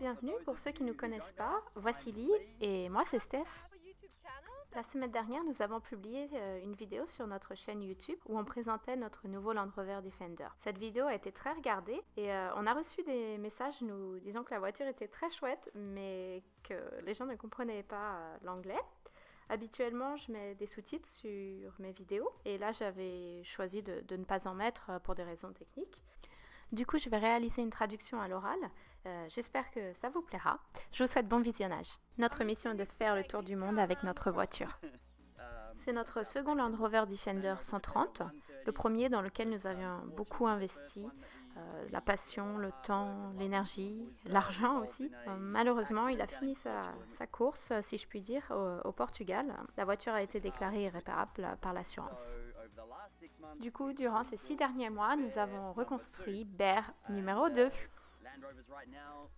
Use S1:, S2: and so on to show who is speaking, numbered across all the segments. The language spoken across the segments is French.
S1: bienvenue pour ceux qui ne nous connaissent pas. Voici Lee et moi c'est Steph. La semaine dernière, nous avons publié une vidéo sur notre chaîne YouTube où on présentait notre nouveau Land Rover Defender. Cette vidéo a été très regardée et on a reçu des messages nous disant que la voiture était très chouette mais que les gens ne comprenaient pas l'anglais. Habituellement, je mets des sous-titres sur mes vidéos et là j'avais choisi de ne pas en mettre pour des raisons techniques. Du coup, je vais réaliser une traduction à l'oral. J'espère que ça vous plaira. Je vous souhaite bon visionnage. Notre mission est de faire le tour du monde avec notre voiture. C'est notre second Land Rover Defender 130, le premier dans lequel nous avions beaucoup investi, la passion, le temps, l'énergie, l'argent aussi. Malheureusement, il a fini sa course, si je puis dire, au Portugal. La voiture a été déclarée irréparable par l'assurance. Du coup, durant ces 6 derniers mois, nous avons reconstruit Bear numéro 2.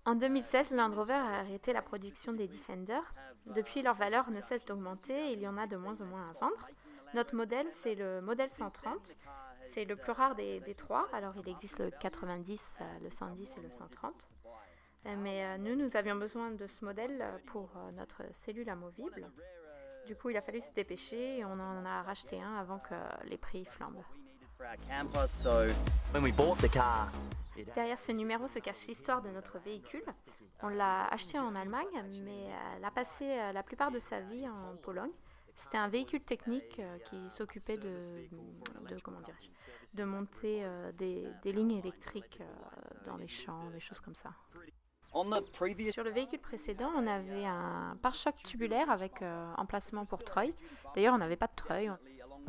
S1: En 2016, Land Rover a arrêté la production des Defender. Depuis, leur valeur ne cesse d'augmenter et il y en a de moins en moins à vendre. Notre modèle, c'est le modèle 130. C'est le plus rare des trois. Alors, il existe le 90, le 110 et le 130. Mais nous avions besoin de ce modèle pour notre cellule amovible. Du coup, il a fallu se dépêcher et on en a racheté un avant que les prix flambent. Derrière ce numéro se cache l'histoire de notre véhicule. On l'a acheté en Allemagne, mais elle a passé la plupart de sa vie en Pologne. C'était un véhicule technique qui s'occupait de monter des lignes électriques dans les champs, des choses comme ça. Sur le véhicule précédent, on avait un pare-choc tubulaire avec emplacement pour treuil. D'ailleurs, on n'avait pas de treuil.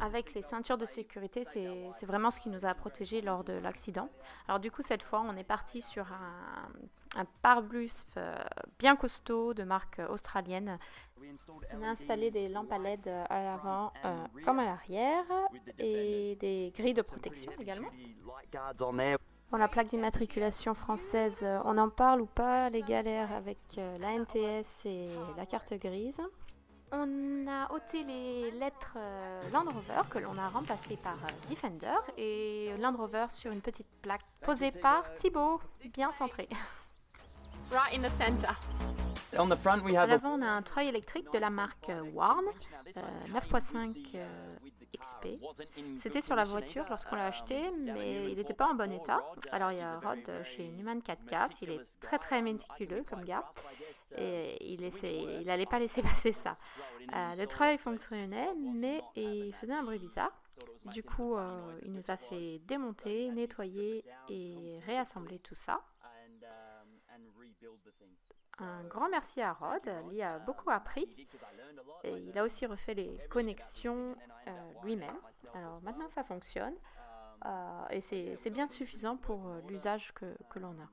S1: Avec les ceintures de sécurité, c'est vraiment ce qui nous a protégés lors de l'accident. Alors du coup, cette fois, on est parti sur un pare-brise bien costaud de marque australienne. On a installé des lampes à LED à l'avant comme à l'arrière et des grilles de protection également. Bon, la plaque d'immatriculation française, on en parle ou pas, les galères avec la NTS et la carte grise. On a ôté les lettres Land Rover que l'on a remplacées par Defender et Land Rover sur une petite plaque posée par Thibaut, bien centré. Right in the center. À l'avant, on a un treuil électrique de la marque Warn 9.5 XP. C'était sur la voiture lorsqu'on l'a acheté, mais il n'était pas en bon état. Alors il y a Rod chez Newman 4x4, il est très méticuleux comme gars, et il n'allait pas laisser passer ça. Le treuil fonctionnait, mais il faisait un bruit bizarre. Du coup, il nous a fait démonter, nettoyer et réassembler tout ça. Un grand merci à Rod, il a beaucoup appris et il a aussi refait les connexions lui-même. Alors maintenant ça fonctionne et c'est bien suffisant pour l'usage que l'on a.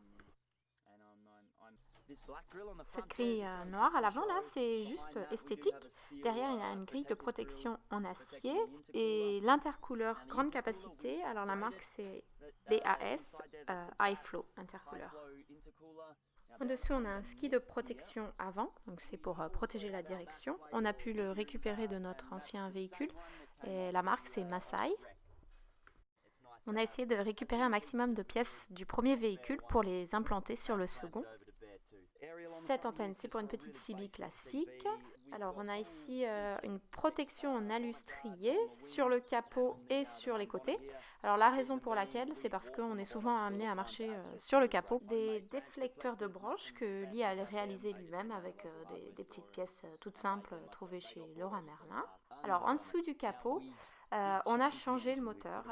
S1: Cette grille noire à l'avant là, c'est juste esthétique. Derrière, il y a une grille de protection en acier et l'intercouleur grande capacité. Alors la marque c'est BAS iFlow Intercooler. En-dessous, on a un ski de protection avant, donc c'est pour protéger la direction. On a pu le récupérer de notre ancien véhicule et la marque c'est Masai. On a essayé de récupérer un maximum de pièces du premier véhicule pour les implanter sur le second. Cette antenne, c'est pour une petite CB classique. Alors, on a ici une protection en alu strié sur le capot et sur les côtés. Alors, la raison pour laquelle, c'est parce qu'on est souvent amené à marcher sur le capot. Des déflecteurs de branches que Lee a réalisé lui-même avec des petites pièces toutes simples trouvées chez Laura Merlin. Alors, en dessous du capot, on a changé le moteur.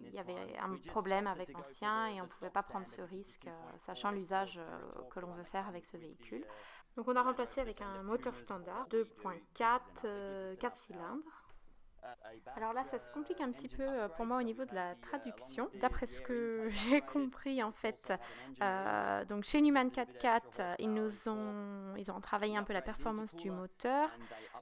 S1: Il y avait un problème avec l'ancien et on ne pouvait pas prendre ce risque, sachant l'usage que l'on veut faire avec ce véhicule. Donc on a remplacé avec un moteur standard 2.4, 4 cylindres. Alors là, ça se complique un petit peu pour moi au niveau de la traduction. D'après ce que j'ai compris, en fait, donc chez Newman 4x4, ils ont travaillé un peu la performance du moteur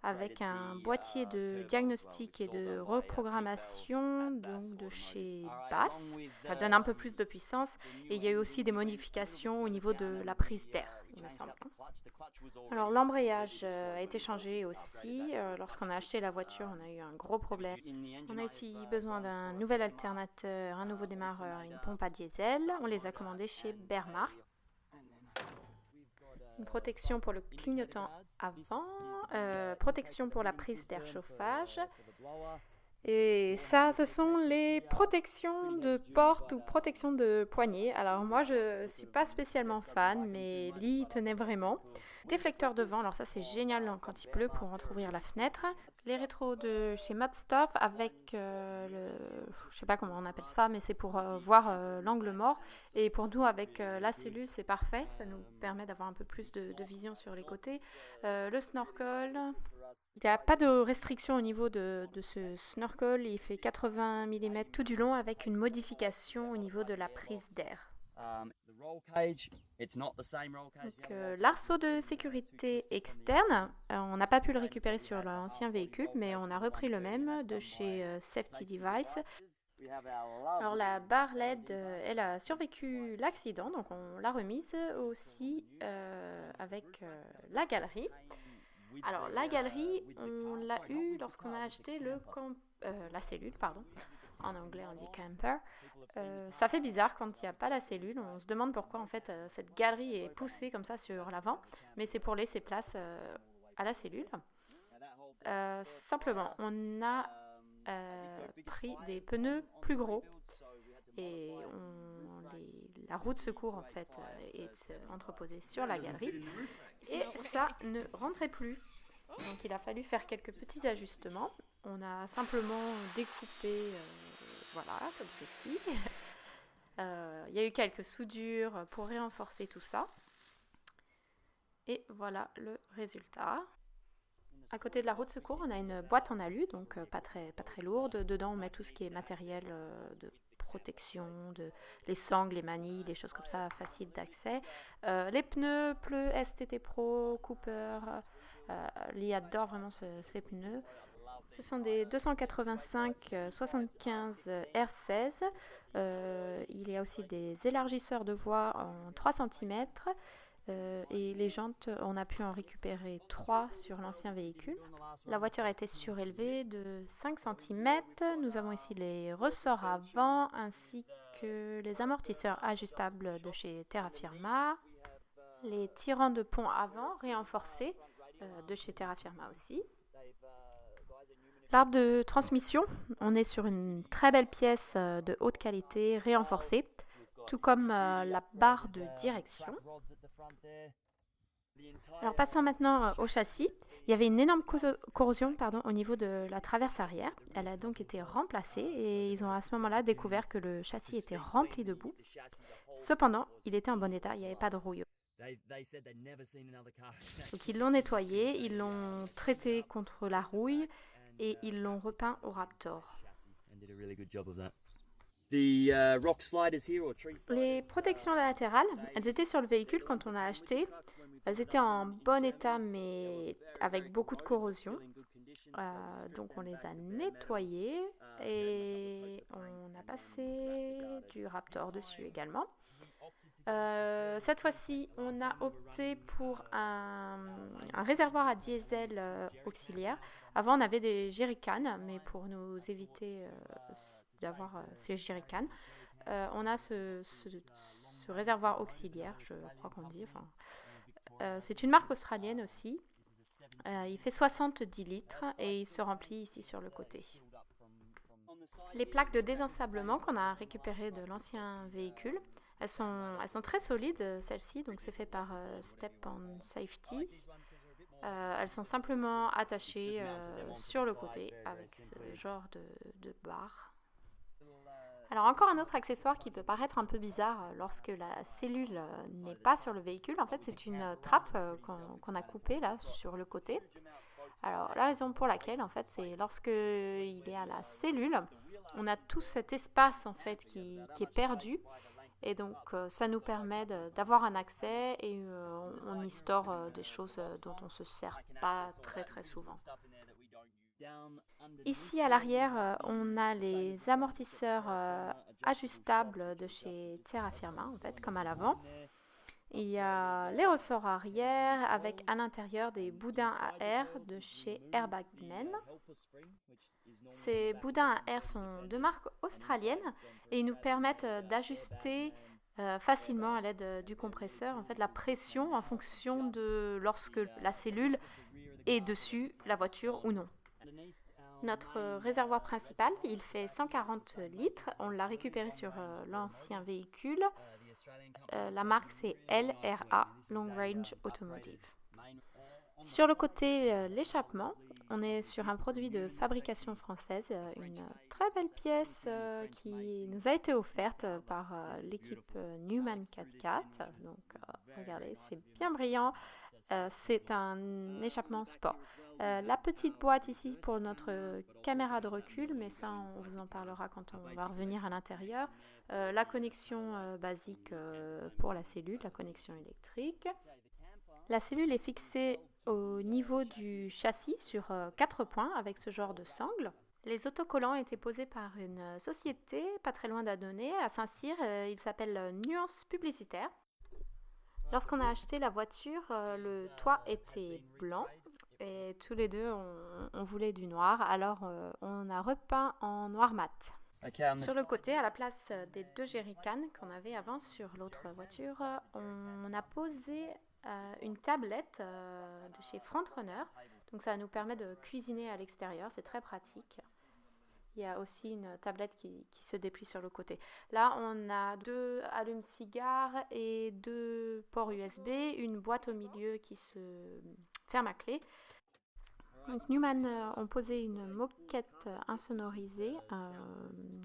S1: avec un boîtier de diagnostic et de reprogrammation donc de chez Bass. Ça donne un peu plus de puissance et il y a eu aussi des modifications au niveau de la prise d'air, il me semble. Alors l'embrayage a été changé aussi. Lorsqu'on a acheté la voiture, on a eu un gros problème. On a aussi besoin d'un nouvel alternateur, un nouveau démarreur, une pompe à diesel. On les a commandés chez Bermark. une protection pour le clignotant avant, protection pour la prise d'air chauffage. Et ça, ce sont les protections de porte ou protections de poignet. Alors moi, je suis pas spécialement fan, mais Lee tenait vraiment. Déflecteur de vent, alors ça c'est génial quand il pleut pour entrouvrir la fenêtre. Les rétros de chez Modstuff avec je sais pas comment on appelle ça, mais c'est pour voir l'angle mort. Et pour nous, avec la cellule, c'est parfait. Ça nous permet d'avoir un peu plus de vision sur les côtés. Le snorkel, il n'y a pas de restriction au niveau de ce snorkel. Il fait 80 mm tout du long avec une modification au niveau de la prise d'air. Donc, l'arceau de sécurité externe, on n'a pas pu le récupérer sur l'ancien véhicule, mais on a repris le même de chez Safety Device. Alors la barre LED, elle a survécu l'accident, donc on l'a remise aussi avec la galerie. Alors la galerie, on l'a eu lorsqu'on a acheté la cellule, pardon. En anglais on dit camper. Ça fait bizarre quand il n'y a pas la cellule. On se demande pourquoi en fait cette galerie est poussée comme ça sur l'avant, mais c'est pour laisser place à la cellule. Simplement, on a pris des pneus plus gros et la roue de secours en fait est entreposée sur la galerie et ça ne rentrait plus. Donc il a fallu faire quelques petits ajustements. On a simplement découpé, voilà, comme ceci. Il y a eu quelques soudures pour renforcer tout ça. Et voilà le résultat. À côté de la roue de secours, on a une boîte en alu, donc pas très lourde. Dedans, on met tout ce qui est matériel de protection, les sangles, les manilles, les choses comme ça, faciles d'accès. Les pneus STT Pro, Cooper, Lee adore vraiment ces pneus. Ce sont des 285-75 R16. Il y a aussi des élargisseurs de voie en 3 cm. Et les jantes, on a pu en récupérer 3 sur l'ancien véhicule. La voiture a été surélevée de 5 cm. Nous avons ici les ressorts avant ainsi que les amortisseurs ajustables de chez Terra Firma. Les tirants de pont avant renforcés de chez Terra Firma aussi. L'arbre de transmission, on est sur une très belle pièce de haute qualité renforcée, tout comme la barre de direction. Alors passons maintenant au châssis. Il y avait une énorme corrosion au niveau de la traverse arrière. Elle a donc été remplacée et ils ont à ce moment-là découvert que le châssis était rempli de boue. Cependant, il était en bon état, il n'y avait pas de rouille. Donc ils l'ont nettoyé, ils l'ont traité contre la rouille et ils l'ont repeint au Raptor. Les protections latérales, elles étaient sur le véhicule quand on l'a acheté. Elles étaient en bon état mais avec beaucoup de corrosion. Donc on les a nettoyées et on a passé du Raptor dessus également. Cette fois-ci, on a opté pour un réservoir à diesel auxiliaire. Avant, on avait des jerrycans, mais pour nous éviter d'avoir ces jerrycans, on a ce réservoir auxiliaire, je crois qu'on dit. C'est une marque australienne aussi. Il fait 70 litres et il se remplit ici sur le côté. Les plaques de désensablement qu'on a récupérées de l'ancien véhicule, elles sont très solides, celles-ci, donc c'est fait par Step on Safety. Elles sont simplement attachées sur le côté avec ce genre de barre. Alors encore un autre accessoire qui peut paraître un peu bizarre lorsque la cellule n'est pas sur le véhicule. En fait, c'est une trappe qu'on a coupée là sur le côté. Alors la raison pour laquelle, en fait, c'est lorsque il est à la cellule, on a tout cet espace en fait qui est perdu. Et donc, ça nous permet d'avoir un accès et on y store des choses dont on ne se sert pas très souvent. Ici, à l'arrière, on a les amortisseurs ajustables de chez Terra Firma, en fait, comme à l'avant. Il y a les ressorts arrière avec à l'intérieur des boudins à air de chez Airbagman. Ces boudins à air sont de marque australienne et ils nous permettent d'ajuster facilement à l'aide du compresseur. En fait, la pression en fonction de lorsque la cellule est dessus la voiture ou non. Notre réservoir principal, il fait 140 litres. On l'a récupéré sur l'ancien véhicule. La marque, c'est LRA, Long Range Automotive. Sur le côté, l'échappement, on est sur un produit de fabrication française, une très belle pièce qui nous a été offerte par l'équipe Newman 4x4. Donc, regardez, c'est bien brillant. C'est un échappement sport. La petite boîte ici pour notre caméra de recul, mais ça on vous en parlera quand on va revenir à l'intérieur. La connexion basique pour la cellule, la connexion électrique. La cellule est fixée au niveau du châssis sur 4 points avec ce genre de sangle. Les autocollants étaient posés par une société pas très loin d'Annonay, à Saint-Cyr. Il s'appelle Nuance Publicitaire. Lorsqu'on a acheté la voiture, le toit était blanc et tous les deux on voulait du noir, alors on a repeint en noir mat. Sur le côté, à la place des 2 jerrycans qu'on avait avant sur l'autre voiture, on a posé une tablette de chez Frontrunner, donc ça nous permet de cuisiner à l'extérieur, c'est très pratique. Il y a aussi une tablette qui se déplie sur le côté. Là, on a 2 allumes-cigares et 2 ports USB, une boîte au milieu qui se ferme à clé. Donc, Newman ont posé une moquette insonorisée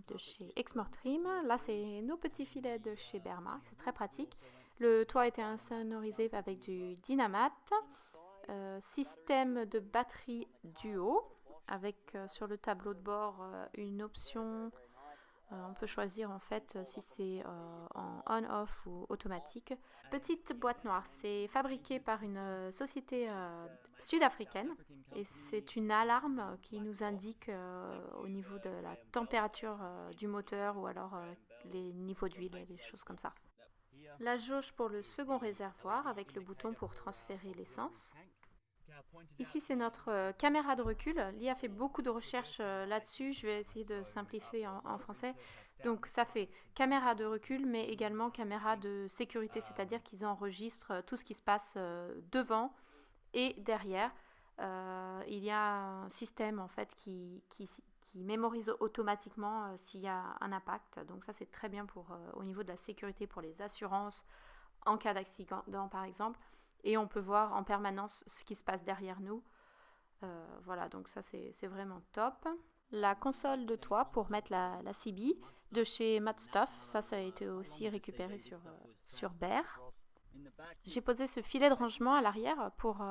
S1: de chez Exmore Trim. Là, c'est nos petits filets de chez Bermark, c'est très pratique. Le toit était insonorisé avec du Dynamat, système de batterie duo, avec sur le tableau de bord une option, on peut choisir en fait si c'est en on-off ou automatique. Petite boîte noire, c'est fabriqué par une société sud-africaine et c'est une alarme qui nous indique au niveau de la température du moteur ou alors les niveaux d'huile et des choses comme ça. La jauge pour le second réservoir avec le bouton pour transférer l'essence. Ici, c'est notre caméra de recul. Lia a fait beaucoup de recherches là-dessus. Je vais essayer de simplifier en français. Donc, ça fait caméra de recul, mais également caméra de sécurité, c'est-à-dire qu'ils enregistrent tout ce qui se passe devant et derrière. Il y a un système en fait qui mémorise automatiquement s'il y a un impact. Donc, ça, c'est très bien au niveau de la sécurité pour les assurances en cas d'accident, par exemple. Et on peut voir en permanence ce qui se passe derrière nous. Voilà, donc ça c'est vraiment top. La console de toit pour mettre la CB de chez Matstuff, ça a été aussi récupéré sur Bear. J'ai posé ce filet de rangement à l'arrière pour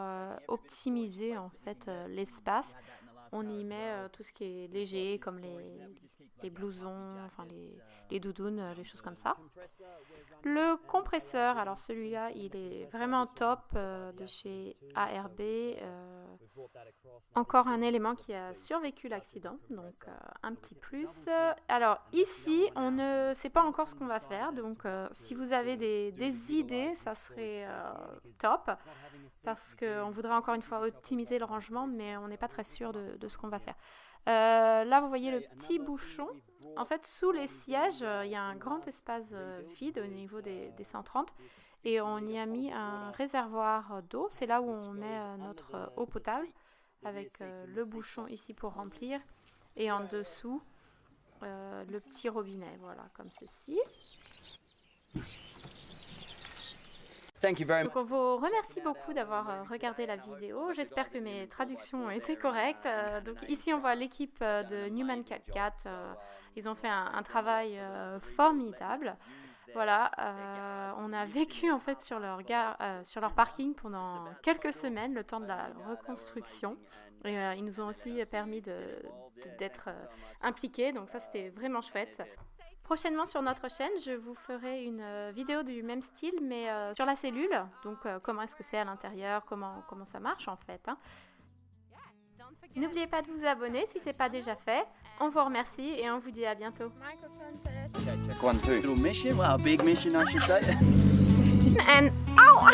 S1: optimiser en fait l'espace. On y met tout ce qui est léger comme les blousons, enfin les doudounes, les choses comme ça. Le compresseur, alors celui-là, il est vraiment top de chez ARB. Encore un élément qui a survécu l'accident, donc un petit plus. Alors ici, on ne sait pas encore ce qu'on va faire, donc si vous avez des idées, ça serait top. Parce qu'on voudrait encore une fois optimiser le rangement, mais on n'est pas très sûr de ce qu'on va faire. Là, vous voyez le petit bouchon. En fait, sous les sièges, il y a un grand espace vide au niveau des 130 et on y a mis un réservoir d'eau. C'est là où on met notre eau potable avec le bouchon ici pour remplir et en dessous, le petit robinet, voilà, comme ceci. Donc on vous remercie beaucoup d'avoir regardé la vidéo. J'espère que mes traductions ont été correctes. Donc ici on voit l'équipe de Newman 4x4. Ils ont fait un travail formidable. Voilà, on a vécu en fait sur leur parking pendant quelques semaines, le temps de la reconstruction. Et ils nous ont aussi permis d'être impliqués. Donc ça c'était vraiment chouette. Prochainement sur notre chaîne, je vous ferai une vidéo du même style, mais sur la cellule. Donc, comment est-ce que c'est à l'intérieur, comment ça marche en fait. Hein. N'oubliez pas de vous abonner si ce n'est pas déjà fait. On vous remercie et on vous dit à bientôt.
S2: One, two. Little mission, well, a big mission, I should say.
S1: And, ow!